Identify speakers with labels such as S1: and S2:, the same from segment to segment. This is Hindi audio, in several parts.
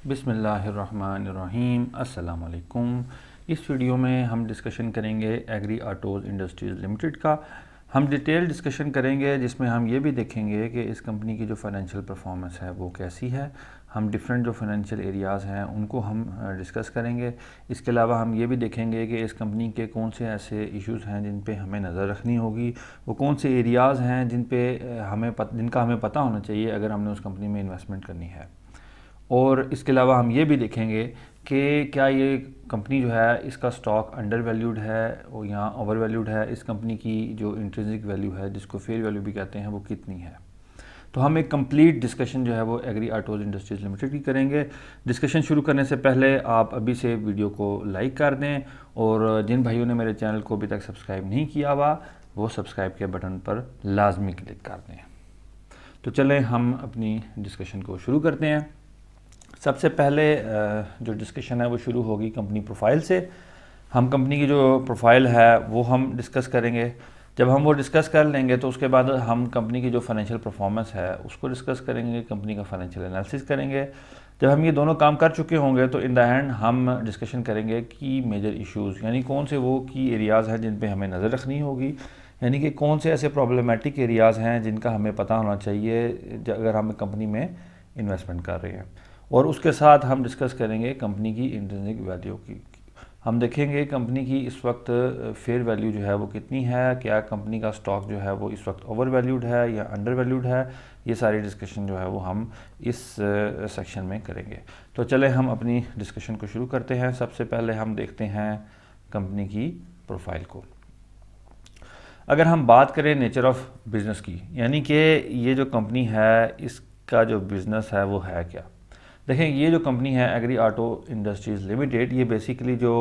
S1: बिस्मिल्लाहिर्रहमानिर्रहीम। अस्सलाम वालेकुम। इस वीडियो में हम डिस्कशन करेंगे एग्री ऑटोज़ इंडस्ट्रीज़ लिमिटेड का। हम डिटेल डिस्कशन करेंगे जिसमें हम ये भी देखेंगे कि इस कंपनी की जो फाइनेंशियल परफॉर्मेंस है वो कैसी है। हम डिफरेंट जो फाइनेंशियल एरियाज़ हैं उनको हम डिस्कस करेंगे। इसके अलावा हम ये भी देखेंगे कि इस कंपनी के कौन से ऐसे इश्यूज़ हैं जिन पे हमें नज़र रखनी होगी, वो कौन से एरियाज़ हैं जिनका हमें पता होना चाहिए अगर हमने उस कंपनी में इन्वेस्टमेंट करनी है। और इसके अलावा हम ये भी देखेंगे कि क्या ये कंपनी जो है इसका स्टॉक अंडर वैल्यूड है और या ओवर वैल्यूड है, इस कंपनी की जो इंट्रिंसिक वैल्यू है जिसको फेयर वैल्यू भी कहते हैं वो कितनी है। तो हम एक कंप्लीट डिस्कशन जो है वो एग्री ऑटोज़ इंडस्ट्रीज़ लिमिटेड की करेंगे। डिस्कशन शुरू करने से पहले आप अभी से वीडियो को लाइक कर दें और जिन भाइयों ने मेरे चैनल को अभी तक सब्सक्राइब नहीं किया हुआ वो सब्सक्राइब के बटन पर लाजमी क्लिक कर दें। तो चलें हम अपनी डिस्कशन को शुरू करते हैं। सबसे पहले जो डिस्कशन है वो शुरू होगी कंपनी प्रोफाइल से। हम कंपनी की जो प्रोफाइल है वो हम डिस्कस करेंगे। जब हम वो डिस्कस कर लेंगे तो उसके बाद हम कंपनी की जो फाइनेंशियल परफॉर्मेंस है उसको डिस्कस करेंगे, कंपनी का फाइनेंशियल एनालिसिस करेंगे। जब हम ये दोनों काम कर चुके होंगे तो इन द एंड हम डिस्कशन करेंगे की मेजर इश्यूज़, यानी कौन से वो की एरियाज़ हैं जिन पे हमें नज़र रखनी होगी, यानी कि कौन से ऐसे प्रॉब्लमेटिक एरियाज़ हैं जिनका हमें पता होना चाहिए अगर हम कंपनी में इन्वेस्टमेंट कर रहे हैं। और उसके साथ हम डिस्कस करेंगे कंपनी की इंट्रिंसिक वैल्यू की। हम देखेंगे कंपनी की इस वक्त फेयर वैल्यू जो है वो कितनी है, क्या कंपनी का स्टॉक जो है वो इस वक्त ओवर वैल्यूड है या अंडर वैल्यूड है। ये सारी डिस्कशन जो है वो हम इस सेक्शन में करेंगे। तो चले हम अपनी डिस्कशन को शुरू करते हैं। सबसे पहले हम देखते हैं कंपनी की प्रोफाइल को। अगर हम बात करें नेचर ऑफ बिज़नेस की, यानी कि ये जो कंपनी है इसका जो बिज़नेस है वो है क्या। देखें, ये जो कंपनी है एग्री ऑटो इंडस्ट्रीज़ लिमिटेड, ये बेसिकली जो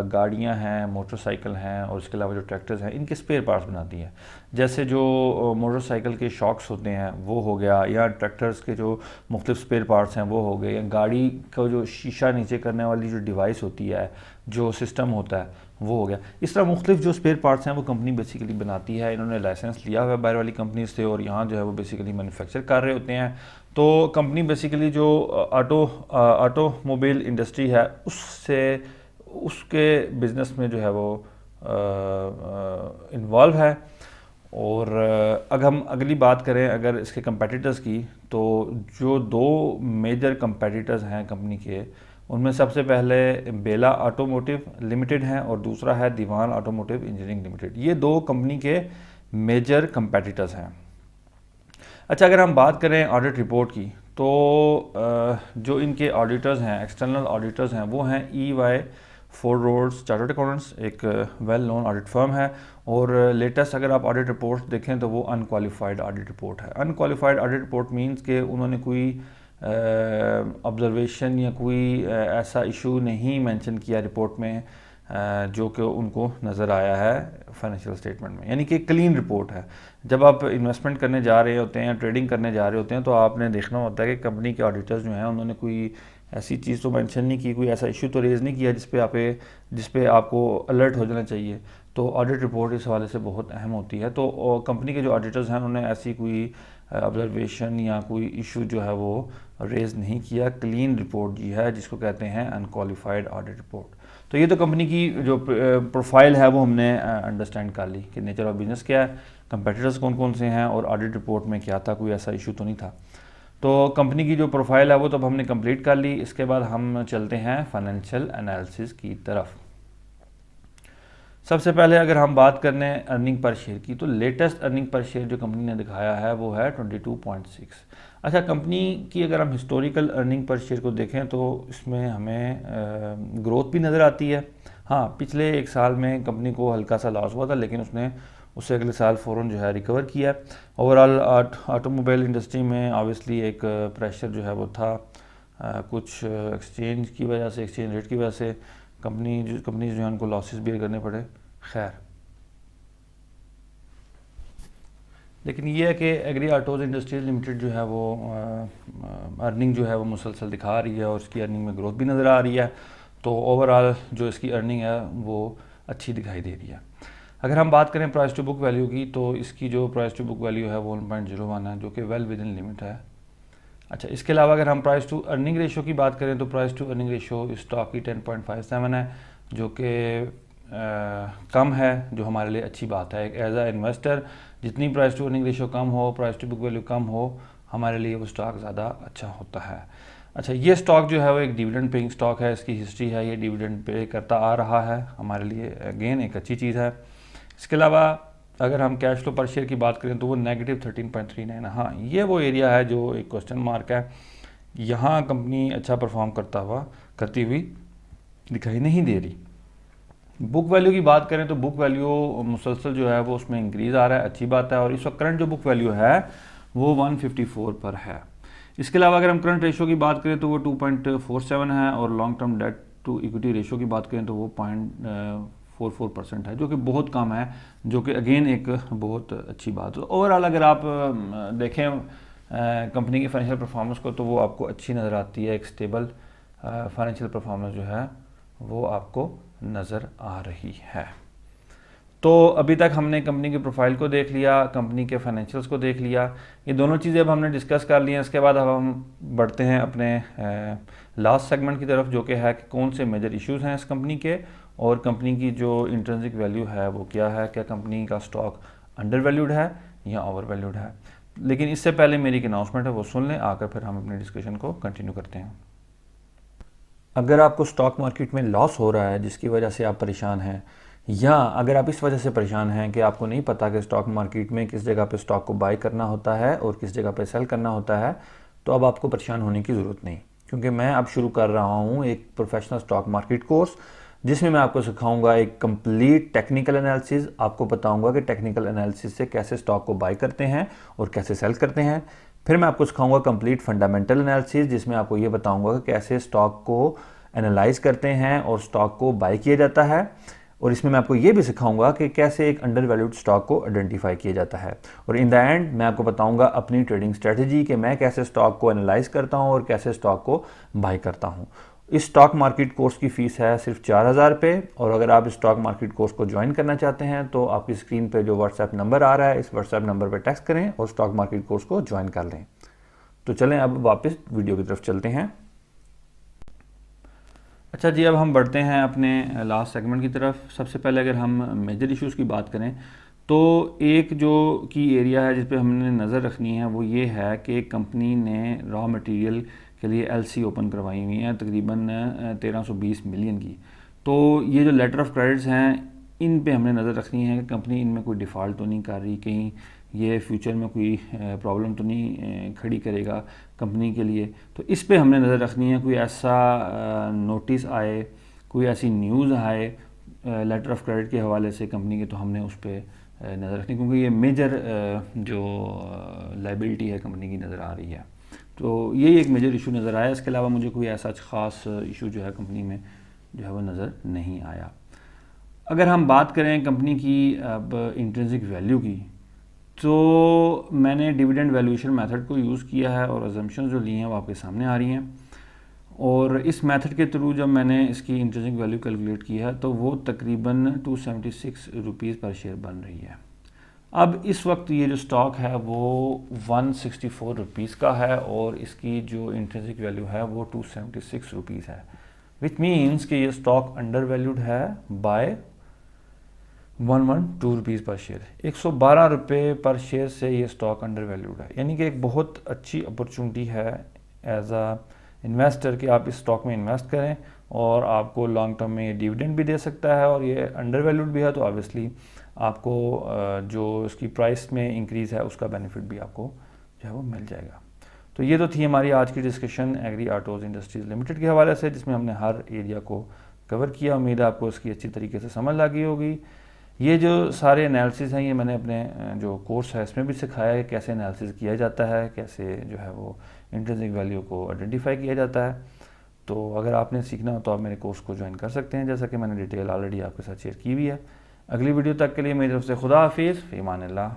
S1: गाड़ियां हैं, मोटरसाइकिल हैं और इसके अलावा जो ट्रैक्टर्स हैं इनके स्पेयर पार्ट्स बनाती है। जैसे जो मोटरसाइकिल के शॉक्स होते हैं वो हो गया, या ट्रैक्टर्स के जो मुख्तलिफ स्पेयर पार्ट्स हैं वो हो गए, या गाड़ी का जो शीशा नीचे करने वाली जो डिवाइस होती है, जो सिस्टम होता है वो हो गया। इस तरह मुख्तलिफ जो स्पेयर पार्ट्स हैं वो कंपनी बेसिकली बनाती है। इन्होंने लाइसेंस लिया हुआ है बाहर वाली कंपनी से और यहाँ जो है वो बेसिकली मैन्युफैक्चर कर रहे होते हैं। तो कंपनी बेसिकली जो ऑटोमोबाइल इंडस्ट्री है उसके बिज़नेस में जो है वो इन्वॉल्व है। और अगर हम अगली बात करें अगर इसके कंपेटिटर्स की, तो जो दो मेजर कंपेटिटर्स हैं कंपनी के, उनमें सबसे पहले बेला ऑटोमोटिव लिमिटेड हैं और दूसरा है दीवान ऑटोमोटिव इंजीनियरिंग लिमिटेड। ये दो कंपनी के मेजर कंपेटिटर्स हैं। अच्छा, अगर हम बात करें ऑडिट रिपोर्ट की, तो जो इनके ऑडिटर्स हैं, एक्सटर्नल ऑडिटर्स हैं, वो हैं EY Ford Rhodes chartered accountants, एक वेल नोन ऑडिट फर्म है। और लेटेस्ट अगर आप ऑडिट रिपोर्ट देखें तो वो अनक्वालिफाइड ऑडिट रिपोर्ट है। अनक्वालिफाइड ऑडिट रिपोर्ट मींस कि उन्होंने कोई ऑब्जर्वेशन या कोई ऐसा इशू नहीं मेंशन किया रिपोर्ट में जो कि उनको नज़र आया है फाइनेंशियल स्टेटमेंट में, यानी कि क्लीन रिपोर्ट है। जब आप इन्वेस्टमेंट करने जा रहे होते हैं या ट्रेडिंग करने जा रहे होते हैं तो आपने देखना होता है कि कंपनी के ऑडिटर्स जो हैं उन्होंने कोई ऐसी चीज़ तो मेंशन नहीं की, कोई ऐसा इशू तो रेज़ नहीं किया जिस पे आपको अलर्ट हो जाना चाहिए। तो ऑडिट रिपोर्ट इस हवाले से बहुत अहम होती है। तो कंपनी के जो ऑडिटर्स हैं उन्होंने ऐसी कोई ऑब्जर्वेशन या कोई इशू जो है वो रेज़ नहीं किया। क्लीन रिपोर्ट जी है जिसको कहते हैं अनक्वालिफाइड ऑडिट रिपोर्ट। तो ये तो कंपनी की जो प्रोफाइल है वो हमने अंडरस्टैंड कर ली कि नेचर ऑफ बिज़नेस क्या है, कंपेटिटर्स कौन कौन से हैं और ऑडिट रिपोर्ट में क्या था, कोई ऐसा इशू तो नहीं था। तो कंपनी की जो प्रोफाइल है वो तो अब हमने कंप्लीट कर ली। इसके बाद हम चलते हैं फाइनेंशियल एनालिसिस की तरफ। सबसे पहले अगर हम बात करें अर्निंग पर शेयर की, तो लेटेस्ट अर्निंग पर शेयर जो कंपनी ने दिखाया है वो है 22.6। अच्छा, कंपनी की अगर हम हिस्टोरिकल अर्निंग पर शेयर को देखें तो इसमें हमें ग्रोथ भी नज़र आती है। हाँ, पिछले एक साल में कंपनी को हल्का सा लॉस हुआ था, लेकिन उससे अगले साल फ़ौरन जो है रिकवर किया। ओवरऑल ऑटोमोबाइल इंडस्ट्री में ऑब्वियसली एक प्रेशर जो है वो था, कुछ एक्सचेंज की वजह से, एक्सचेंज रेट की वजह से कंपनीज जो है उनको लॉसेस बियर करने पड़े। खैर, लेकिन ये है कि एग्री ऑटोज़ इंडस्ट्रीज़ लिमिटेड जो है वो अर्निंग जो है वो मुसलसल दिखा रही है और उसकी अर्निंग में ग्रोथ भी नज़र आ रही है। तो ओवरऑल जो इसकी अर्निंग है वो अच्छी दिखाई दे रही है। अगर हम बात करें प्राइस टू बुक वैल्यू की, तो इसकी जो प्राइस टू बुक वैल्यू है वो 1.01 है, जो कि वेल विद इन लिमिट है। अच्छा, इसके अलावा अगर हम प्राइस टू अर्निंग रेशो की बात करें तो price to earning ratio stock की 10.57 है, जो कि कम है, जो हमारे लिए अच्छी बात है। एज अ इन्वेस्टर जितनी प्राइस टू अर्निंग रेशो कम हो, प्राइस टू बुक वैल्यू कम हो, हमारे लिए वो स्टॉक ज़्यादा अच्छा होता है। अच्छा, ये स्टॉक जो है वो एक डिविडेंड पेइंग स्टॉक है, इसकी हिस्ट्री है, ये डिविडेंड पे करता आ रहा है, हमारे लिए अगेन एक अच्छी चीज़ है। इसके अलावा अगर हम कैश फ्लो पर शेयर की बात करें तो वो नेगेटिव 13.39 है। हाँ, ये वो एरिया है जो एक क्वेश्चन मार्क है, यहाँ कंपनी अच्छा परफॉर्म करती हुई दिखाई नहीं दे रही। बुक वैल्यू की बात करें तो बुक वैल्यू मुसलसल जो है वो उसमें इंक्रीज़ आ रहा है, अच्छी बात है, और इस वक्त करंट जो बुक वैल्यू है वो 154 पर है। इसके अलावा अगर हम करंट रेशो की बात करें तो वो 2.47 है, और long term debt to equity ratio की बात करें तो वो 0.44% है, जो कि बहुत कम है, जो कि अगेन एक बहुत अच्छी बात है। ओवरऑल अगर आप देखें कंपनी की फाइनेंशियल परफॉर्मेंस को तो वो आपको अच्छी नज़र आती है, एक स्टेबल फाइनेंशियल परफॉर्मेंस जो है वो आपको नज़र आ रही है। तो अभी तक हमने कंपनी की प्रोफाइल को देख लिया, कंपनी के फाइनेंशियल्स को देख लिया, ये दोनों चीज़ें अब हमने डिस्कस कर ली हैं। इसके बाद अब हम बढ़ते हैं अपने लास्ट सेगमेंट की तरफ, जो कि है कि कौन से मेजर इश्यूज़ हैं इस कंपनी के, और कंपनी की जो इंट्रिंसिक वैल्यू है वो क्या है, क्या कंपनी का स्टॉक अंडर वैल्यूड है या ओवर वैल्यूड है। लेकिन इससे पहले मेरी एक अनाउंसमेंट है, वो सुन लें, आकर फिर हम अपनी डिस्कशन को कंटिन्यू करते हैं। अगर आपको स्टॉक मार्केट में लॉस हो रहा है जिसकी वजह से आप परेशान हैं, या अगर आप इस वजह से परेशान हैं कि आपको नहीं पता कि स्टॉक मार्केट में किस जगह पे स्टॉक को बाय करना होता है और किस जगह पे सेल करना होता है, तो अब आपको परेशान होने की ज़रूरत नहीं, क्योंकि मैं अब शुरू कर रहा हूँ एक प्रोफेशनल स्टॉक मार्केट कोर्स, जिसमें मैं आपको सिखाऊंगा एक कंप्लीट टेक्निकल एनालिसिस। आपको बताऊंगा कि टेक्निकल एनालिसिस से कैसे स्टॉक को बाय करते हैं और कैसे सेल करते हैं। फिर मैं आपको सिखाऊंगा कंप्लीट फंडामेंटल एनालिसिस, जिसमें आपको ये बताऊंगा कि कैसे स्टॉक को एनालाइज करते हैं और स्टॉक को बाय किया जाता है। और इसमें मैं आपको ये भी सिखाऊंगा कि कैसे एक अंडर वैल्यूड स्टॉक को आइडेंटिफाई किया जाता है। और इन द एंड मैं आपको बताऊंगा अपनी ट्रेडिंग स्ट्रेटजी कि मैं कैसे स्टॉक को एनालाइज करता हूँ और कैसे स्टॉक को बाय करता हूँ। इस स्टॉक मार्केट कोर्स की फ़ीस है सिर्फ 4000 रुपये, और अगर आप इस स्टॉक मार्केट कोर्स को ज्वाइन करना चाहते हैं तो आपकी स्क्रीन पे जो व्हाट्सएप नंबर आ रहा है, इस व्हाट्सएप नंबर पर टेक्स्ट करें और स्टॉक मार्केट कोर्स को ज्वाइन कर लें। तो चलें अब वापस वीडियो की तरफ चलते हैं। अच्छा जी, अब हम बढ़ते हैं अपने लास्ट सेगमेंट की तरफ। सबसे पहले अगर हम मेजर इश्यूज़ की बात करें तो एक जो की एरिया है जिस पे हमने नज़र रखनी है वो ये है कि कंपनी ने रॉ मटेरियल के लिए एलसी ओपन करवाई हुई है तकरीबन 1320 मिलियन की। तो ये जो लेटर ऑफ क्रेडिट्स हैं इन पे हमने नज़र रखनी है कि कंपनी इनमें कोई डिफ़ॉल्ट तो नहीं कर रही, कहीं ये फ्यूचर में कोई प्रॉब्लम तो नहीं खड़ी करेगा कंपनी के लिए। तो इस पे हमने नज़र रखनी है, कोई ऐसा नोटिस आए, कोई ऐसी न्यूज़ आए लेटर ऑफ क्रेडिट के हवाले से कंपनी के, तो हमने उस पर नज़र रखनी, क्योंकि ये मेजर जो लाइबिलिटी है कंपनी की नज़र आ रही है। तो यही एक मेजर इशू नज़र आया। इसके अलावा मुझे कोई ऐसा ख़ास इशू जो है कंपनी में जो है वो नज़र नहीं आया। अगर हम बात करें कंपनी की अब इंट्रिंसिक वैल्यू की, तो मैंने डिविडेंड वैल्यूएशन मेथड को यूज़ किया है और अजम्पशन जो ली हैं वो आपके सामने आ रही हैं। और इस मेथड के थ्रू जब मैंने इसकी इंट्रिंसिक वैल्यू कैलकुलेट किया है तो वो तकरीबन 276 रुपीज़ पर शेयर बन रही है। अब इस वक्त ये जो स्टॉक है वो 164 रुपीज़ का है और इसकी जो इंट्रिंसिक वैल्यू है वो 276 रुपीज़ है, विच मीन्स कि ये स्टॉक अंडर वैल्यूड है बाय 112 रुपीज़ पर शेयर। 112 रुपये पर शेयर से ये स्टॉक अंडर वैल्यूड है, यानी कि एक बहुत अच्छी अपॉर्चुनिटी है एज आ इन्वेस्टर कि आप इस स्टॉक में इन्वेस्ट करें और आपको लॉन्ग टर्म में ये डिविडेंड भी दे सकता है, और ये अंडर वैल्यूड भी है, तो ऑब्वियसली आपको जो इसकी प्राइस में इंक्रीज़ है उसका बेनिफिट भी आपको जो है वो मिल जाएगा। तो ये तो थी हमारी आज की discussion Agri Autos Industries Limited के हवाले से, जिसमें हमने हर एरिया को कवर किया। उम्मीद है आपको इसकी अच्छी तरीके से समझ आ गई होगी। ये जो सारे एनालिसिस हैं ये मैंने अपने जो कोर्स है इसमें भी सिखाया है, कैसे एनालिसिस किया जाता है, कैसे जो है वो इंट्रिंसिक वैल्यू को आइडेंटिफाई किया जाता है। तो अगर आपने सीखना हो तो आप मेरे कोर्स को ज्वाइन कर सकते हैं, जैसा कि मैंने डिटेल ऑलरेडी आपके साथ शेयर की हुई है। अगली वीडियो तक के लिए मेरी तरफ से खुदा हाफिज़, फ़ी अमान अल्लाह।